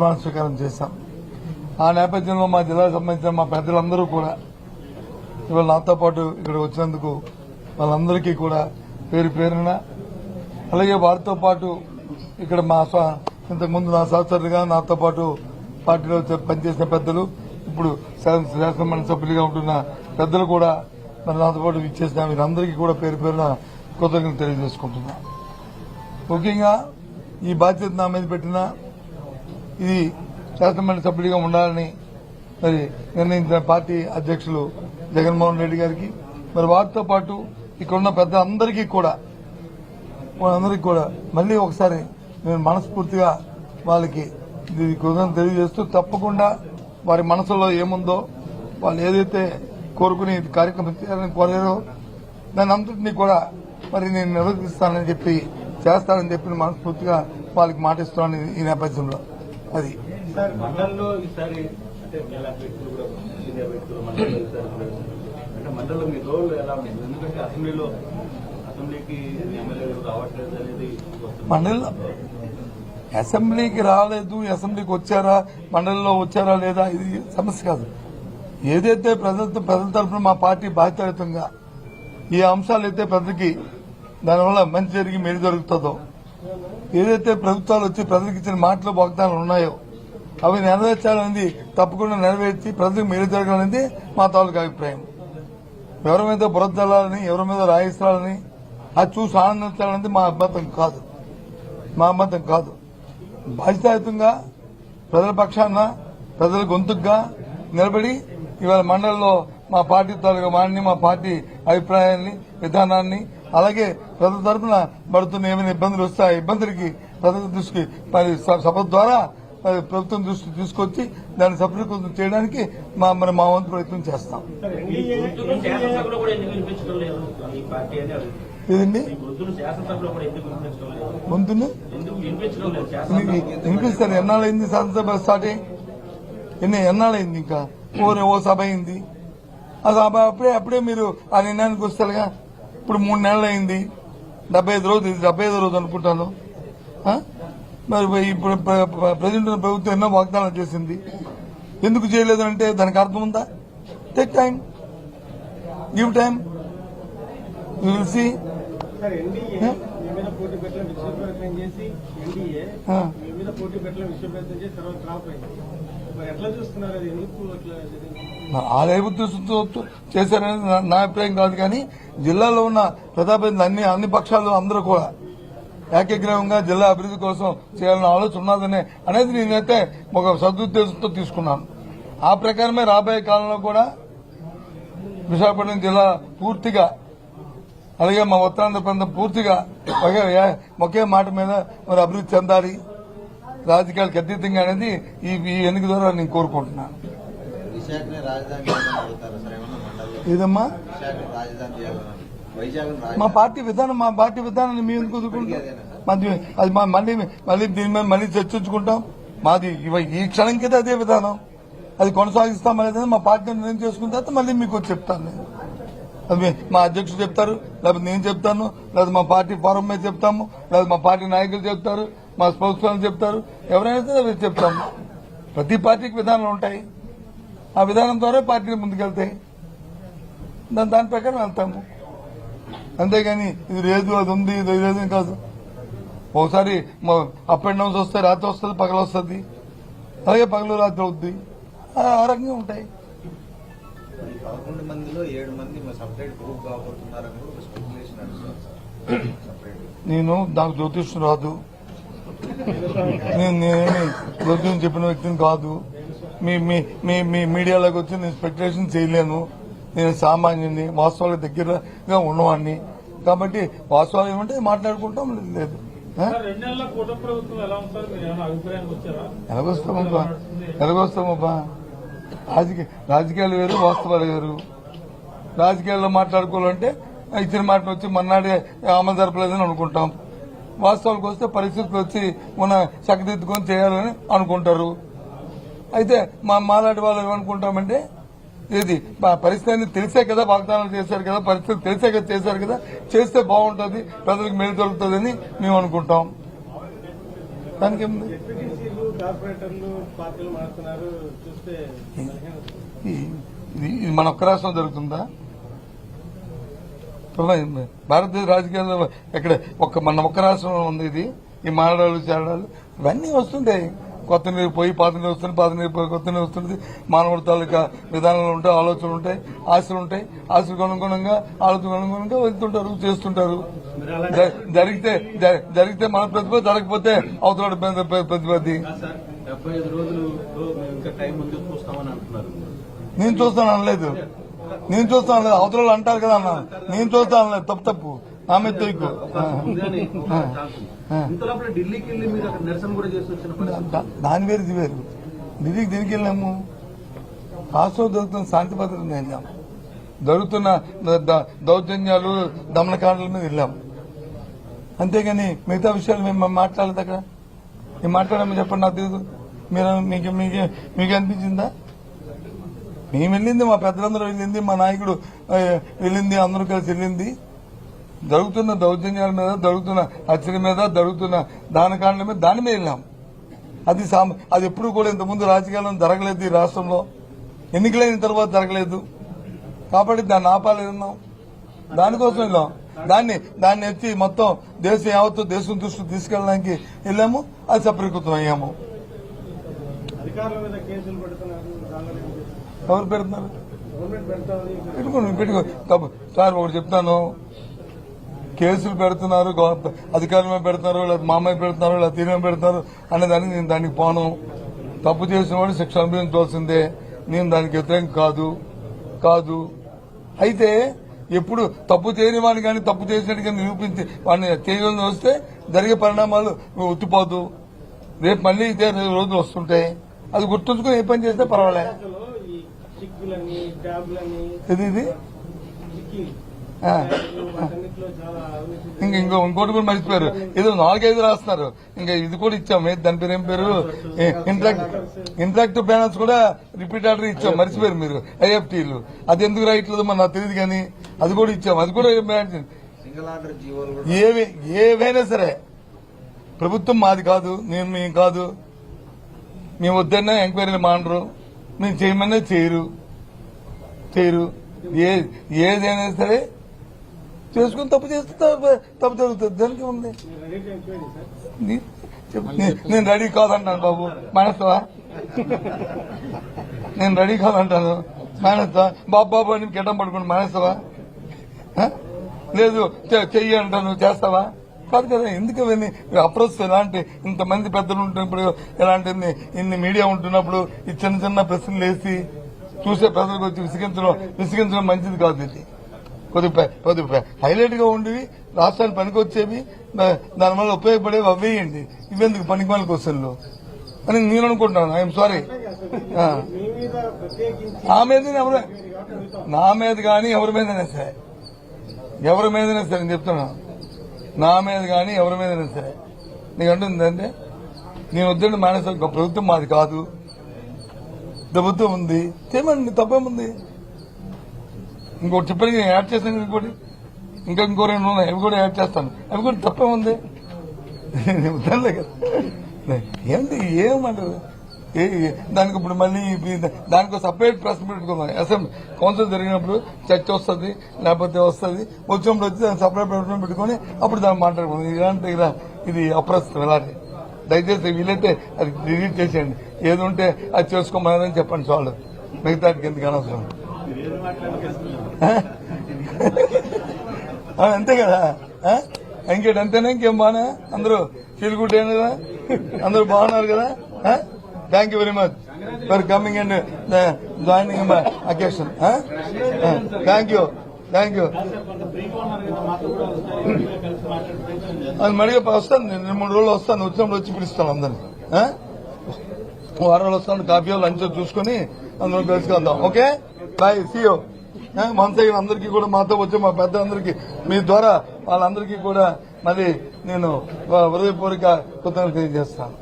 ప్రమాణ స్వీకారం చేశాం. ఆ నేపథ్యంలో మా జిల్లాకు సంబంధించిన మా పెద్దలందరూ కూడా ఇవాళ నాతో పాటు ఇక్కడ వచ్చినందుకు వాళ్ళందరికీ కూడా పేరు పేరున, అలాగే వారితో పాటు ఇక్కడ మా ఇంతకుముందు నా సహచరులుగా నాతో పాటు పార్టీలో పనిచేసిన పెద్దలు, ఇప్పుడు శాసనమండలి సభ్యులుగా ఉంటున్న పెద్దలు కూడా మరి నాతో పాటు ఇచ్చేసిన వీరందరికీ కూడా పేరు పేరున కృతజ్ఞతలు తెలియజేసుకుంటున్నా. ముఖ్యంగా ఈ బాధ్యత నా మీద పెట్టిన ఇది శాసనమండలి సభ్యుడిగా ఉండాలని మరి నిర్ణయించిన పార్టీ అధ్యక్షులు జగన్మోహన్ రెడ్డి గారికి, మరి వారితో పాటు ఇక్కడున్న పెద్దలందరికీ కూడా మళ్లీ ఒకసారి నేను మనస్ఫూర్తిగా వాళ్ళకి కృతజ్ఞతలు తెలియజేస్తూ, తప్పకుండా వారి మనసులో ఏముందో వాళ్ళు ఏదైతే కోరుకుని కార్యక్రమం చేయాలని కోరారో దాని అంతటినీ కూడా మరి నేను నిర్వర్తిస్తానని చెప్పి చేస్తానని చెప్పి మనస్ఫూర్తిగా వాళ్ళకి మాటిస్తున్నాను ఈ నేపథ్యంలో. అది మండలంలో ఈసారి మండలంలో మీ రోల్ ఎలా ఉంది? ఎందుకంటే అసెంబ్లీకి ఎమ్మెల్యేలు రావట్లేదు అనేది మండలిలో అసెంబ్లీకి రాలేదు, అసెంబ్లీకి వచ్చారా, మండలిలో వచ్చారా లేదా ఇది సమస్య కాదు. ఏదైతే ప్రజల తరఫున మా పార్టీ బాధ్యతాయుతంగా ఈ అంశాలు అయితే ప్రజలకి దానివల్ల మంచి జరిగి మేలు జరుగుతుందో, ఏదైతే ప్రభుత్వాలు వచ్చి ప్రజలకు ఇచ్చిన మాటలు వాగ్దానాలు ఉన్నాయో అవి నెరవేర్చాలనేది తప్పకుండా నెరవేర్చి ప్రజలకు మేలు జరగాలనేది మా తాలూకు అభిప్రాయం. ఎవరి మీద బురద జల్లాలని, ఎవరి మీద రాయిస్తాలని, అది చూసి ఆనందించాలనేది మా అభ్యంతరం కాదు. బాధ్యతాయుతంగా ప్రజల పక్షాన ప్రజల గొంతుగా నిలబడి ఇవాళ మండలిలో మా పార్టీ తాలూకా వాడిని, మా పార్టీ అభిప్రాయాన్ని, విధానాన్ని, అలాగే ప్రజల తరఫున పడుతున్న ఏమైనా ఇబ్బందులు వస్తే ఆ ఇబ్బందులకి ప్రజల దృష్టికి సభ ద్వారా ప్రభుత్వం దృష్టి తీసుకొచ్చి దాన్ని సఫలీకృతం చేయడానికి మా వంతు ప్రయత్నం చేస్తాం. ఇదండి ముందు వినిపిస్తారు. ఎన్నాళ్ళైంది శాసనసభ స్టార్ట్ అయ్యి? ఎన్నాళ్ళైంది? ఇంకా ఓ సభ అయింది. ఆ సభ అప్పుడే మీరు ఆ నిర్ణయానికి వస్తారుగా. ఇప్పుడు 3 నెలలు అయింది. 75 రోజు, ఇది 75వ రోజు అనుకుంటాను. మరి ఇప్పుడు ప్రజెంట్ ప్రభుత్వం ఎన్నో వాగ్దానాలు చేసింది. ఎందుకు చేయలేదు అంటే దానికి అర్థం ఉందా? Take time, give time, you will see. ఆ లేబుతో చేశారనేది నా అభిప్రాయం కాదు. కానీ జిల్లాలో ఉన్న ప్రజాప్రతినిధులు అన్ని పక్షాలు అందరూ కూడా ఏకగ్రీవంగా జిల్లా అభివృద్ధి కోసం చేయాలన్న ఆలోచన ఉన్నదని అనేది నేనైతే ఒక సదుద్దేశంతో తీసుకున్నాను. ఆ ప్రకారమే రాబోయే కాలంలో కూడా విశాఖపట్నం జిల్లా పూర్తిగా, అలాగే మా ఉత్తరాంధ్ర ప్రాంతం పూర్తిగా ఒకే మాట మీద మరి అభివృద్ధి చెందాలి, రాజకీయాలకు అతీతంగా అనేది ఈ ఎన్నిక ద్వారా నేను కోరుకుంటున్నాను. ఇదమ్మా మా పార్టీ విధానాన్ని మేము ఎందుకు కుదురుకుంటాం? అది మళ్ళీ దీని మీద మళ్ళీ చర్చించుకుంటాం. మాది ఈ క్షణం కింద అదే విధానం, అది కొనసాగిస్తాం అనేది మా పార్టీ నిర్ణయం చేసుకున్న తర్వాత మళ్ళీ మీకు చెప్తాను. నేను అది మా అధ్యక్షుడు చెప్తారు, లేకపోతే నేను చెప్తాను, లేదా మా పార్టీ ఫోరం మీద చెప్తాము, లేదా మా పార్టీ నాయకులు చెప్తారు, మా స్పోక్స్ చెప్తారు, ఎవరైనా సరే చెప్తాము. ప్రతి పార్టీకి విధానాలు ఉంటాయి. ఆ విధానం ద్వారా పార్టీలు ముందుకెళ్తాయి. దాని ప్రకారం వెళ్తాము. అంతేగాని ఇది లేదు, అది ఉంది, ఇది లేదు కాదు. ఒకసారి అప్ అండ్ డౌన్స్ వస్తాయి, రాత్రి వస్తుంది, పగలు వస్తుంది, అలాగే పగలు రాత్రి అవుద్ది. ఆ రకంగా ఉంటాయి. 11 మందిలో 7 మంది సపరేట్ గ్రూప్ కాబోతున్నారని నాకు జ్యోతిష్యం రాదు. నేనేమి జ్యోతిష్యం చెప్పిన వ్యక్తిని కాదు. మీ మీడియాలోకి వచ్చి నేను స్పెక్యులేషన్ చేయలేను. నేను సామాన్యుని, వాస్తవాలకు దగ్గరగా ఉన్నవాడిని. కాబట్టి వాస్తవాలు ఏమంటే మాట్లాడుకుంటాం. లేదు ఎలాగొస్తామబ్బా? రాజకీయాలు వేరు, వాస్తవాలు వేరు. రాజకీయాల్లో మాట్లాడుకోవాలంటే ఇచ్చిన మాటలు వచ్చి మన్నాడే అమలు జరపలేదని అనుకుంటాం. వాస్తవాలకు వస్తే పరిస్థితులు వచ్చి మన చక్కదిద్దుకొని చేయాలని అనుకుంటారు. అయితే మాలాంటి వాళ్ళు ఏమనుకుంటామంటే, ఇది పరిస్థితి తెలిసే కదా వాగ్దానాలు చేశారు కదా, పరిస్థితి తెలిసే కదా చేశారు కదా, చేస్తే బాగుంటుంది, ప్రజలకు మేలు దొరుకుతుందని మేము అనుకుంటాం. దానికి కార్పొరేటర్లు పార్టీలు మారుతున్నారు చూస్తే ఇది మన ఒక్క రాష్ట్రం జరుగుతుందా? భారతదేశ రాజకీయాల్లో ఎక్కడ మన ఒక్క రాష్ట్రంలో ఉంది ఇది. ఈ మారడాలు చేరడాలు ఇవన్నీ వస్తుంటాయి. కొత్త నీరు పోయి పాత నీరు వస్తుంది, పాత నీరు పోయి కొత్త నీరు వస్తుంది. మానవుడి తాలూకా విధానాలు ఉంటాయి, ఆలోచనలు ఉంటాయి, ఆశలు ఉంటాయి. ఆశలకు అనుగుణంగా ఆలోచనకు అనుగుణంగా వెళ్తుంటారు, చేస్తుంటారు. జరిగితే మన ప్రతిభ, జరగకపోతే అవతల ప్రతిపత్తి. 75 రోజులు ఇంకా టైం ముందు చూస్తామని అంటున్నారు. నేను చూస్తాను అనలేదు, అవతల అంటారు కదా అన్న. నేను చూస్తాను అనలేదు. తప్పు నా మీద తొయ్యకు. ఢిల్లీకి వెళ్ళి మీరు అక్కడ నిరసన కూడా చేసి వచ్చిన దాని వేరు ఇది వేరు. ఢిల్లీకి దీనికి వెళ్ళాము. రాష్ట్రంలో జరుగుతున్న శాంతి భద్రత వెళ్ళాము. జరుగుతున్న దౌర్జన్యాలు, దమనకాండల మీద వెళ్ళాము. అంతేగాని మిగతా విషయాలు మేము మాట్లాడలేదు. అక్కడ మేము మాట్లాడామని చెప్పండి. నాకు తెలియదు. మీకు అనిపించిందా? మేము వెళ్ళింది, మా పెద్దలందరూ వెళ్ళింది, మా నాయకుడు వెళ్ళింది, అందరూ కలిసి వెళ్ళింది. జరుగుతున్న దౌర్జన్యాల మీద, జరుగుతున్న హత్యల మీద, జరుగుతున్న దానకాండల మీద, దాని మీద వెళ్ళాం. అది ఎప్పుడు కూడా ఇంతకుముందు రాజకీయాల్లో జరగలేదు ఈ రాష్ట్రంలో. ఎన్నికలైన తర్వాత జరగలేదు కాబట్టి దాన్ని ఆపాలేదన్నాం. దానికోసం వెళ్ళాం. దాన్ని ఎత్తి మొత్తం దేశం యావత్తు దేశం దృష్టికి తీసుకెళ్ళడానికి వెళ్ళాము. అది సఫలీకృతం అయ్యాము. అధికారుల మీద కేసులు పెడుతున్నారు. ఎవరు పెడుతున్నారు? గవర్నమెంట్ పెట్టుకో తప్పు సార్. ఒకటి చెప్తాను, కేసులు పెడుతున్నారు, అధికారుల మీద పెడుతున్నారు, లేదా మా మీద పెడుతున్నారు, లేదా తీరు పెడుతున్నారు అనేదానికి నేను దానికి పోను. తప్పు చేసిన వాడు శిక్ష అనుభవించవలసిందే. నేను దానికి వ్యతిరేకం కాదు. అయితే ఎప్పుడు తప్పు చేయని వాడిని కానీ తప్పు చేసినట్టుగా నిరూపించి వాడిని చేయగలని వస్తే జరిగే పరిణామాలు ఉత్తిపోదు. రేపు మళ్లీ ఇదే రోజులు వస్తుంటాయి. అది గుర్తుంచుకుని ఏ పని చేస్తే పర్వాలే. ఇది ఇంకోటి కూడా మర్చిపోయారు. ఏదో 4-5 రాస్తున్నారు. ఇంకా ఇది కూడా ఇచ్చాం. దాని పేరు ఏం పేరు? ఇంటరాక్టివ్ ప్యానల్స్ కూడా రిపీట్ ఆర్డర్ ఇచ్చాం. మర్చిపోయారు మీరు. ఐఎఫ్టీలు అది ఎందుకు రాయట్లేదు మరి నాకు తెలియదు కానీ అది కూడా ఇచ్చాం. అది కూడా ఏవైనా సరే ప్రభుత్వం మాది కాదు, మేము కాదు. మేము వద్దన్నా ఎంక్వైరీలు మానరు, మేము చేయమన్నా చేయరు. ఏదైనా సరే చేసుకుని తప్పు చేస్తే తప్పు జరుగుతుంది. దానికి ఉంది. నేను రెడీ కాదంటాను బాబు, మానేస్తావా? నేను రెడీ కాదంటాను, మానేస్తావా? బాబు అని గడ్డం పడుకుని మానేస్తావా? లేదు చెయ్యి అంటాను, చేస్తావా? కాదు కదా. ఎందుకు అవన్నీ అప్రోచ్? ఎలాంటి ఇంతమంది పెద్దలు ఉంటున్నప్పుడు, ఎలాంటి ఇన్ని మీడియా ఉంటున్నప్పుడు ఈ చిన్న ప్రశ్నలు వేసి చూసే ప్రజలకు వచ్చి విసిగించడం మంచిది కాదు. ఇది కొద్దిగా హైలైట్ గా ఉండేవి, రాష్ట్రానికి పనికొచ్చేవి, దానివల్ల ఉపయోగపడేవి అవేయండి. ఇవెందుకు పనికిమాల క్వశ్చన్లు అని నేను అనుకుంటున్నాను. I'm sorry. నా మీద కానీ ఎవరి మీదైనా సరే నేను చెప్తున్నాను. నా మీద కానీ ఎవరి మీదైనా సరే నీకు అంటుందంటే నేను వద్దండి మానేసా. ప్రభుత్వం మాది కాదు, ప్రభుత్వం ఉంది, చేయమండి, తప్పేముంది. ఇంకోటి చెప్పడానికి నేను యాడ్ చేస్తాను. ఇంకో 2 ఉన్నాయి, అవి కూడా యాడ్ చేస్తాను. అవి కూడా తప్పేముంది. వద్దలే కదా. ఏంటి ఏమంటారు దానికి? ఇప్పుడు మళ్ళీ దానికి సపరేట్ ప్రెస్ పెట్టుకుందాం. అసెంబ్లీ కౌన్సిల్ జరిగినప్పుడు చర్చ వస్తుంది, లేకపోతే వచ్చినప్పుడు వచ్చి దాన్ని సపరేట్ ప్రెస్ పెట్టుకుని అప్పుడు దాన్ని మాట్లాడుకుందాం. ఇలాంటి ఇది అప్రస్తుతం. ఇలాంటి దయచేసి వీలైతే అది డిలీట్ చేసేయండి. ఏది ఉంటే అది చేసుకోమని చెప్పండి చాలు. మిగతాకి ఎందుకు అనవసరం. అంతే కదా. అంతేనా? ఇంకేం బాగా అందరూ ఫీల్ గుడ్ అయిన కదా? అందరూ బాగున్నారు కదా? Thank you very much for coming and joining my occasion. Thank you. అది మడిగా వస్తాను. నేను 2-3 రోజులు వస్తాను. వచ్చినప్పుడు వచ్చి పిలుస్తాను అందరినీ. 1 వారం రోజులు వస్తాను. కాఫీ లంచ్ చూసుకుని అందరం కలుసుకుందాం. Okay, bye, see you. మనసైన అందరికీ కూడా, మాతో వచ్చే మా పెద్దలందరికీ, మీ ద్వారా వాళ్ళందరికీ కూడా మళ్ళీ నేను హృదయపూర్వక కృతజ్ఞతలు తెలియజేస్తాను.